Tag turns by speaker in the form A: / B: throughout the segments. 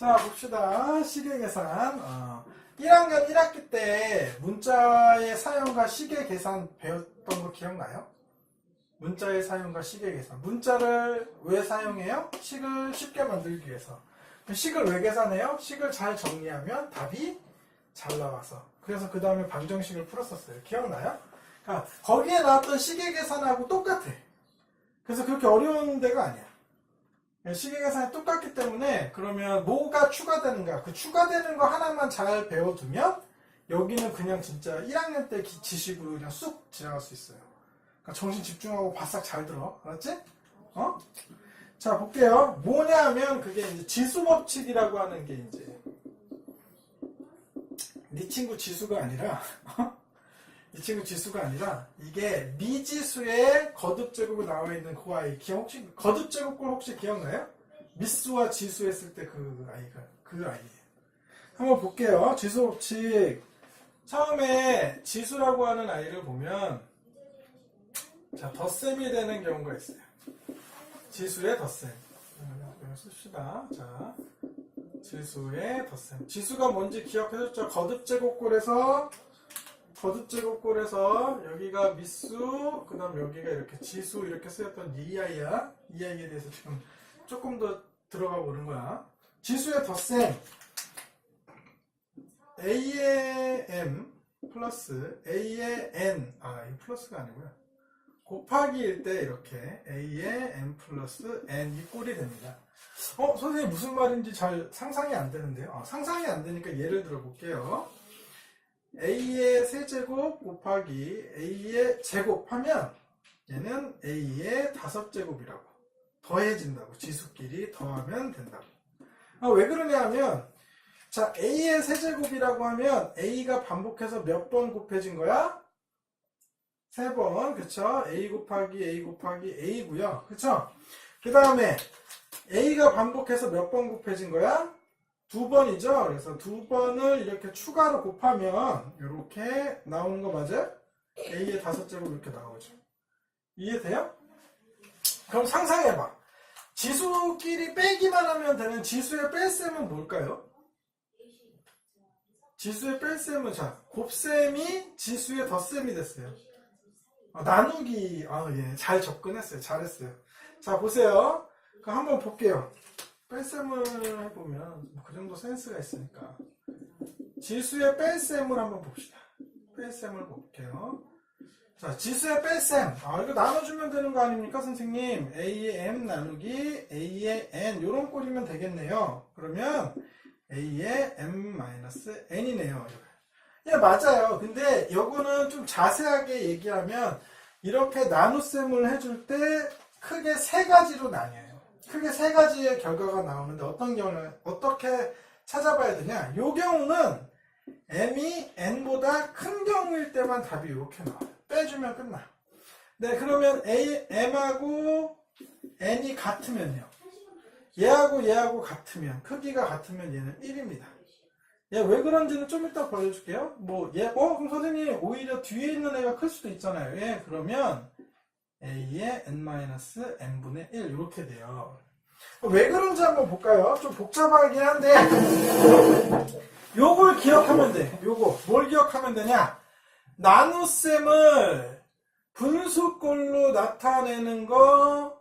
A: 자, 봅시다. 시계 계산. 1학년 1학기 때 문자의 사용과 시계 계산 배웠던 거 기억나요? 문자의 사용과 시계 계산. 문자를 왜 사용해요? 식을 쉽게 만들기 위해서. 식을 왜 계산해요? 식을 잘 정리하면 답이 잘 나와서. 그래서 그 다음에 방정식을 풀었었어요. 기억나요? 그러니까 거기에 나왔던 시계 계산하고 똑같아. 그래서 그렇게 어려운 데가 아니야. 시계 계산이 똑같기 때문에 그러면 뭐가 추가되는가, 그 추가되는 거 하나만 잘 배워두면 여기는 그냥 진짜 1학년 때 지식으로 그냥 쑥 지나갈 수 있어요. 그러니까 정신 집중하고 바싹 잘 들어. 알았지? 자, 볼게요. 뭐냐 하면 그게 이제 지수 법칙이라고 하는 게 이제 네 친구 지수가 아니라 이 친구 지수가 아니라 이게 미지수의 거듭제곱이 나와 있는 그 아이 혹시 거듭제곱꼴 혹시 기억나요? 미수와 지수 했을 때 그 아이가 그 아이예요. 한번 볼게요. 지수 법칙. 처음에 지수라고 하는 아이를 보면 자, 덧셈이 되는 경우가 있어요. 지수의 덧셈. 씁시다. 자, 지수의 덧셈. 지수가 뭔지 기억해줬죠? 거듭제곱꼴에서 여기가 미수, 그 다음 여기가 이렇게 지수 이렇게 쓰였던 이 아이야. 이 아이에 대해서 지금 조금 더 들어가 보는 거야. 지수의 덧셈. A의 M 플러스 A의 N. 이거 플러스가 아니고요. 곱하기일 때 이렇게 A의 M 플러스 N 이 꼴이 됩니다. 선생님 무슨 말인지 잘 상상이 안 되는데요. 상상이 안 되니까 예를 들어 볼게요. A의 세제곱 곱하기 A의 제곱하면 얘는 A의 5제곱이라고 더해진다고. 지수끼리 더하면 된다고. 왜 그러냐 하면 자, A의 세제곱이라고 하면 A가 반복해서 몇 번 곱해진 거야? 3번. 그쵸? A 곱하기 A 곱하기 A고요. 그쵸? 그 다음에 A가 반복해서 몇 번 곱해진 거야? 2번이죠. 그래서 2번을 이렇게 추가로 곱하면 이렇게 나오는 거 맞아요? A의 5제곱 이렇게 나오죠. 이해돼요? 그럼 상상해봐. 지수끼리 빼기만 하면 되는 지수의 뺄셈은 뭘까요? 지수의 뺄셈은 자, 곱셈이 지수의 덧셈이 됐어요. 나누기. 예, 잘 접근했어요. 잘했어요. 자, 보세요. 그럼 한번 볼게요. 뺄셈을 해보면 그 정도 센스가 있으니까 지수의 뺄셈을 한번 봅시다. 뺄셈을 볼게요. 자, 지수의 뺄셈. 이거 나눠주면 되는 거 아닙니까, 선생님? A의 M 나누기 A의 N 요런 꼴이면 되겠네요. 그러면 A의 M-N이네요. 예, 맞아요. 근데 요거는 좀 자세하게 얘기하면 이렇게 나눗셈을 해줄 때 크게 3가지로 나뉘어요. 크게 3가지의 결과가 나오는데 어떤 경우는 어떻게 찾아봐야 되냐? 요 경우는 m이 n보다 큰 경우일 때만 답이 이렇게 나와요. 빼주면 끝나. 네, 그러면 m하고 n이 같으면요. 얘하고 같으면, 크기가 같으면 얘는 1입니다. 얘 왜 그런지는 좀 이따 보여줄게요. 그럼 선생님 오히려 뒤에 있는 애가 클 수도 있잖아요. 예, 그러면 A의 n-n분의 1 이렇게 돼요. 왜 그런지 한번 볼까요? 좀 복잡하긴 한데 요걸 기억하면 돼. 뭘 기억하면 되냐? 나눗셈을 분수꼴로 나타내는 거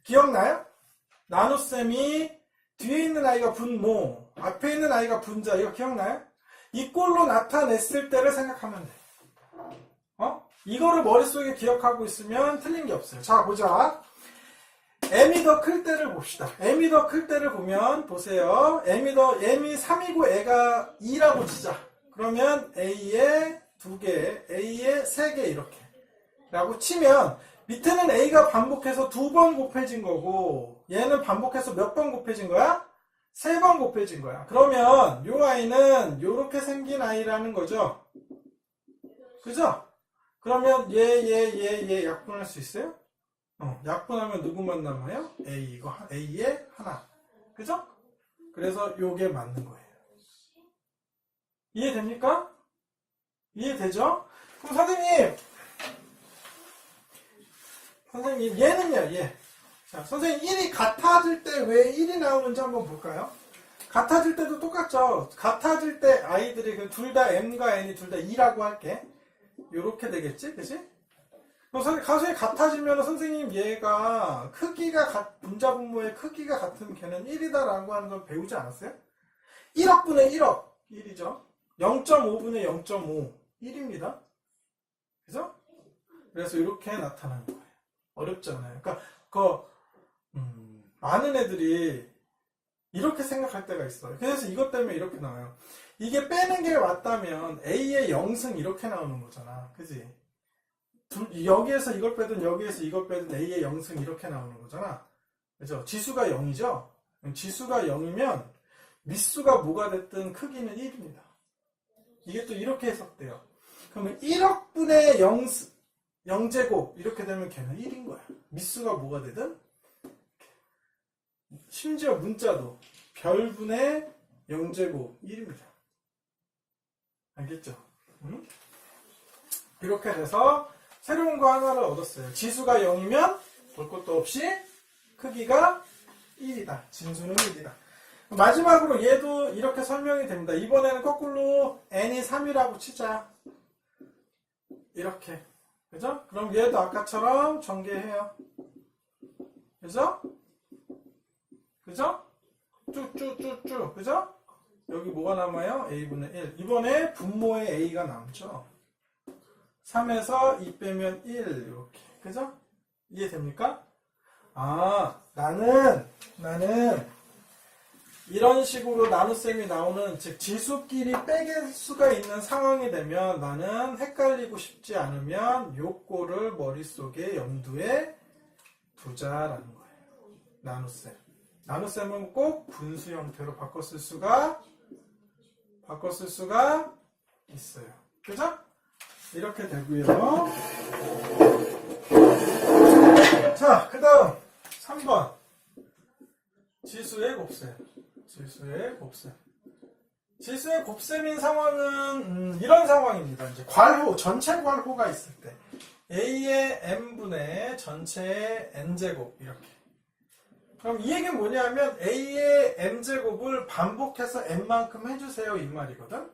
A: 기억나요? 나눗셈이 뒤에 있는 아이가 분모, 앞에 있는 아이가 분자. 이거 기억나요? 이 꼴로 나타냈을 때를 생각하면 돼. 이거를 머릿속에 기억하고 있으면 틀린 게 없어요. 자, 보자. m이 더 클 때를 봅시다. m이 더 클 때를 보면, 보세요. m이 3이고 애가 2라고 치자. 그러면 a의 2개, a의 3개 이렇게. 라고 치면, 밑에는 a가 반복해서 2번 곱해진 거고, 얘는 반복해서 몇 번 곱해진 거야? 3번 곱해진 거야. 그러면, 요 아이는 요렇게 생긴 아이라는 거죠. 그죠? 그러면 얘 약분할 수 있어요? 약분하면 누구만 남아요? A의 하나. 그죠? 그래서 요게 맞는 거예요. 이해됩니까? 이해되죠? 그럼 선생님, 얘는요, 얘. 자, 선생님 1이 같아질 때 왜 1이 나오는지 한번 볼까요? 같아질 때도 똑같죠. 같아질 때 아이들이 둘 다 m과 n이 둘 다 2라고 할게. 요렇게 되겠지? 그치? 그럼 가수에 같아지면 선생님 얘가 분자 분모의 크기가 같으면 걔는 1이다라고 하는 걸 배우지 않았어요? 1억분의 1억 1이죠. 0.5분의 0.5 1입니다. 그죠? 그래서 이렇게 나타나는 거예요. 어렵지 않아요. 그러니까 많은 애들이 이렇게 생각할 때가 있어요. 그래서 이것 때문에 이렇게 나와요. 이게 빼는 게 맞다면 A의 0승 이렇게 나오는 거잖아. 그지? 여기에서 이걸 빼든 여기에서 이걸 빼든 A의 0승 이렇게 나오는 거잖아. 그죠? 지수가 0이죠? 지수가 0이면 밑수가 뭐가 됐든 크기는 1입니다. 이게 또 이렇게 해석돼요. 그러면 1억분의 0제곱 이렇게 되면 걔는 1인 거야. 밑수가 뭐가 되든. 심지어 문자도 별분의 0제곱 1입니다. 알겠죠? 이렇게 돼서 새로운 거 하나를 얻었어요. 지수가 0이면 볼 것도 없이 크기가 1이다. 진수는 1이다. 마지막으로 얘도 이렇게 설명이 됩니다. 이번에는 거꾸로 n이 3이라고 치자. 이렇게. 그죠? 그럼 얘도 아까처럼 전개해요. 그죠? 그죠? 쭈쭈쭈쭈. 그죠? 여기 뭐가 남아요? a분의 1. 이번에 분모의 a가 남죠. 3에서 2 빼면 1 이렇게. 그죠? 이해됩니까? 아, 나는 이런 식으로 나눗셈이 나오는, 즉 지수끼리 빼길 수가 있는 상황이 되면 나는 헷갈리고 싶지 않으면 요거를 머릿속에 염두에 두자라는 거예요. 나눗셈. 나눗셈은 꼭 분수 형태로 바꿔 쓸 수가 있어요. 그죠? 이렇게 되고요. 자, 그 다음 3번 지수의 곱셈. 지수의 곱셈인 상황은 이런 상황입니다. 이제 전체 괄호가 있을 때 a의 n분의 전체의 n제곱 이렇게. 그럼 이 얘기는 뭐냐면 a의 m제곱을 반복해서 n만큼 해주세요 이 말이거든.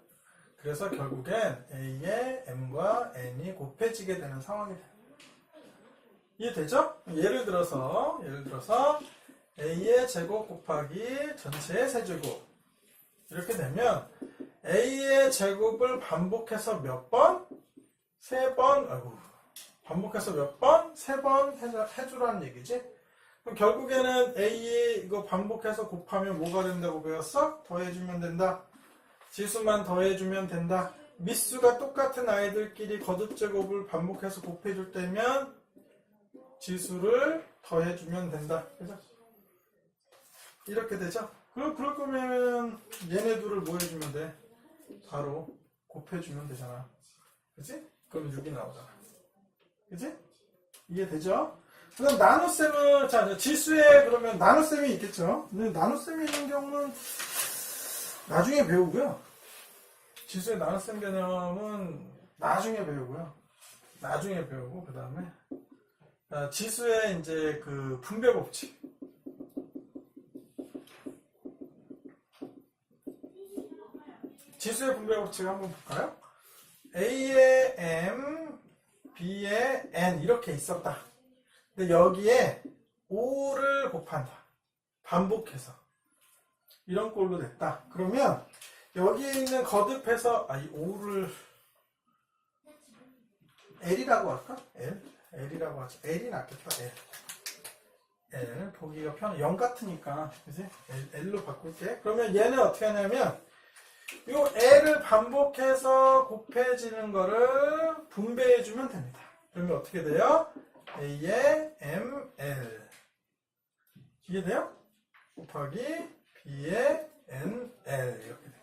A: 그래서 결국엔 a의 m과 n이 곱해지게 되는 상황이 돼요. 이해되죠? 예를 들어서 a의 제곱 곱하기 전체의 세제곱 이렇게 되면 a의 제곱을 반복해서 몇 번? 3번. 반복해서 몇 번? 3번 해주라는 얘기지. 그럼 결국에는 a의 이거 반복해서 곱하면 뭐가 된다고 배웠어? 더해주면 된다. 지수만 더해주면 된다. 밑수가 똑같은 아이들끼리 거듭제곱을 반복해서 곱해줄 때면 지수를 더해주면 된다. 그죠? 이렇게 되죠? 그럴 거면 얘네 둘을 뭐 해주면 돼? 바로 곱해주면 되잖아. 그치? 그럼 6이 나오잖아. 그치? 이해되죠? 그 다음 나눗셈은, 자, 지수에 그러면 나눗셈이 있겠죠? 근데 나눗셈이 있는 경우는 나중에 배우고요. 지수의 나눗셈 개념은 나중에 배우고, 그 다음에, 지수의 이제 그 분배 법칙. 지수의 분배 법칙을 한번 볼까요? A의 M, B의 N 이렇게 있었다. 근데 여기에 5를 곱한다. 반복해서. 이런 꼴로 됐다. 그러면 여기에 있는 거듭해서 이 5를 L이라고 할까? L이라고 하죠. L이 낫겠다. L 보기가 편해. 0 같으니까 그치? L로 바꿀게. 그러면 얘는 어떻게 하냐면 요 L을 반복해서 곱해지는 거를 분배해주면 됩니다. 그러면 어떻게 돼요? A의 ML 이해돼요? 곱하기 B의 NL 이렇게 돼요.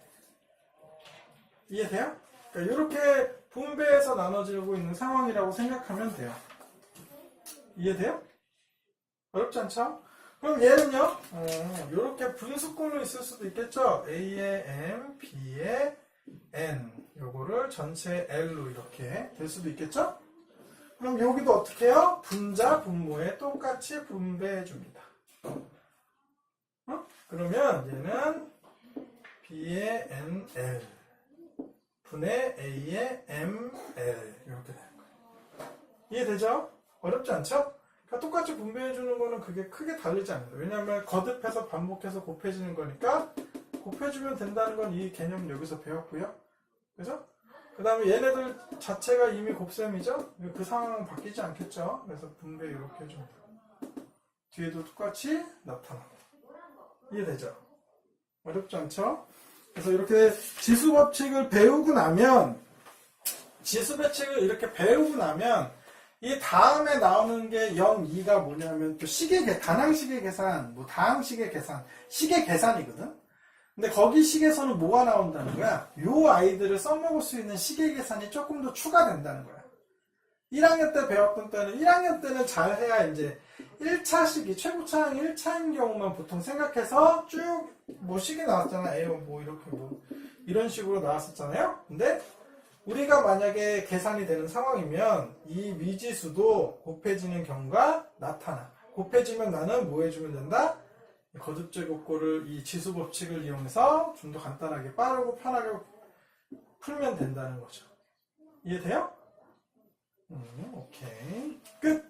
A: 이해돼요? 그러니까 이렇게 분배해서 나눠지고 있는 상황이라고 생각하면 돼요. 이해돼요? 어렵지 않죠? 그럼 얘는요, 이렇게 분수꼴로 있을 수도 있겠죠? A의 M, B의 N, 요거를 전체 L로 이렇게 될 수도 있겠죠? 그럼 여기도 어떻게 해요? 분자, 분모에 똑같이 분배해 줍니다. 그러면 얘는 B의 NL 분의 A의 ML 이렇게 되는 거예요. 이해되죠? 어렵지 않죠? 그러니까 똑같이 분배해주는 거는 그게 크게 다르지 않아요. 왜냐하면 거듭해서 반복해서 곱해지는 거니까 곱해주면 된다는 건 이 개념 여기서 배웠고요. 그죠? 그 다음에 얘네들 자체가 이미 곱셈이죠? 그 상황은 바뀌지 않겠죠? 그래서 분배 이렇게 해줍니다. 뒤에도 똑같이 나타나고. 이해되죠? 어렵지 않죠? 그래서 이렇게 지수 법칙을 배우고 나면, 이 다음에 나오는 게 0, 2가 뭐냐면 또 다항식의 계산, 뭐 다항식의 계산, 식의 계산이거든? 근데 거기 식에서는 뭐가 나온다는 거야? 요 아이들을 써먹을 수 있는 식의 계산이 조금 더 추가된다는 거야. 1학년 때 배웠던 때는 1학년 때는 잘 해야 이제 1차 식이 최고차항 1차인 경우만 보통 생각해서 쭉 뭐 식이 나왔잖아. A 뭐 이렇게 뭐 이런 식으로 나왔었잖아요. 근데 우리가 만약에 계산이 되는 상황이면 이 미지수도 곱해지는 경우가 나타나. 곱해지면 나는 뭐 해주면 된다? 거듭제곱골을 이 지수 법칙을 이용해서 좀 더 간단하게 빠르고 편하게 풀면 된다는 거죠. 이해돼요? 오케이. 끝!